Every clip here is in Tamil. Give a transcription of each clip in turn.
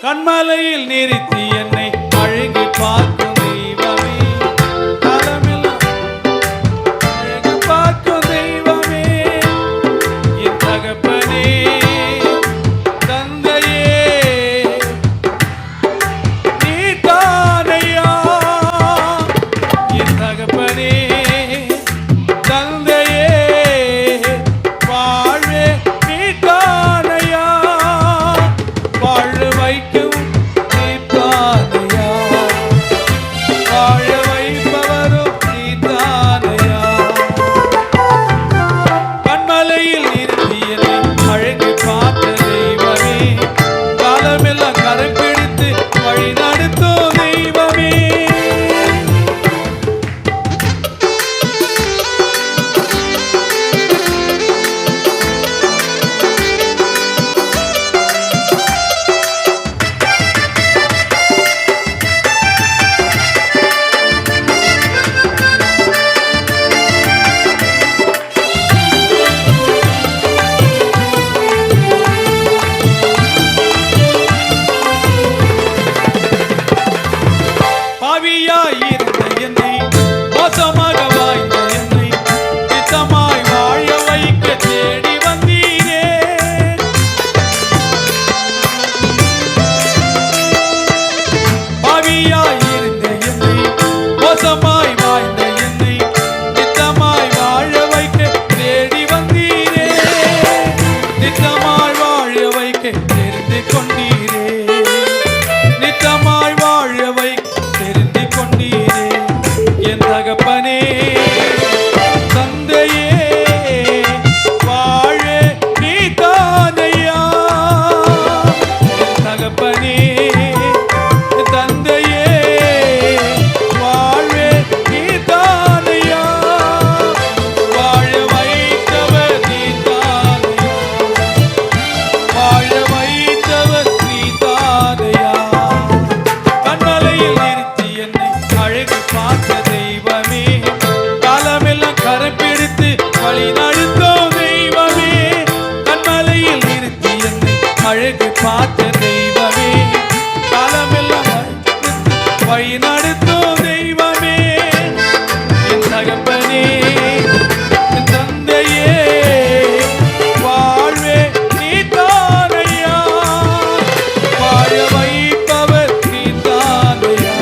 கண்மலையில் நிறுத்தி என்னை அழகி பார்க்கும் தெய்வமே, காலமெல்லாம் அழகி பார்க்கும் தெய்வமே, என் தகப்பனே தந்தையே நீதானையா, என் தகப்பனே தந்தையே வாழ்வே நீதானையா, வாழ வைக்கும் நீதானையா, வாழ வைப்பவரும் நீதானையா. கண்மலையில் நிறுத்தி என்னை அழகு பார்த்த தெய்வமே, காலமெல்லாம் கரை பிடித்து வழி நடத்தும் தெய்வமே. பாவியாயிருந்த என்னை, மோசமாக வாழ்ந்த என்னை, நித்தமாய் வாழ வைக்க தேடி வந்தீரே. பாவியாயிருந்த என்னை, மோசமாய் வாழ்ந்த என்னை, நித்தமாய் வாழ வைக்க தேடி வந்தீரே. நித்தமாய் வாழ வைக்க தெரிந்து கொண்டீரே, நித்தமாய் வாழ வைக்க தெரிந்து கொண்டீரே. என் தகப்பனே தந்தையே வாழ நீதானையா, என் தகப்பனே தந்தையே வாழ நீதானையா, வாழ வைத்தவர் நீதானையா, வாழ வைத்தவர் நீதானையா. கண்மலையில் நிறுத்தி என்னை அழகு பார்த்த தெய்வமே, காலமெல்லாம் கரை பிடித்து வழி நடத்தும் தெய்வமே. கண்மலையில் நிறுத்தி என்னை அழகு பார்த்த தெய்வமே, காலமெல்லாம் வழி நடத்தும் தெய்வமே. என் தகப்பனே தந்தையே வாழ்வே நீதானையா, வாழ வைப்பவர் நீதானையா.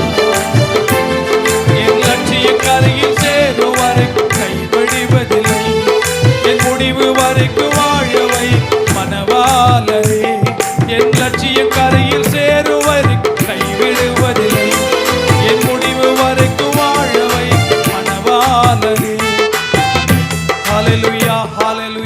என் லட்சிய கரையில் சேரும் வரைக்கும் கைவிடுவதில்லை, என் முடிவு வரைக்கும் வாழவை மனவாளரே. என் லட்சிய கரையில் சேரும் வரைக்கும் கைவிடுவதில்லை, என் முடிவு வரைக்கும் வாழவை மனவாளரே. ஹல்லேலூயா, ஹல்லேலூயா.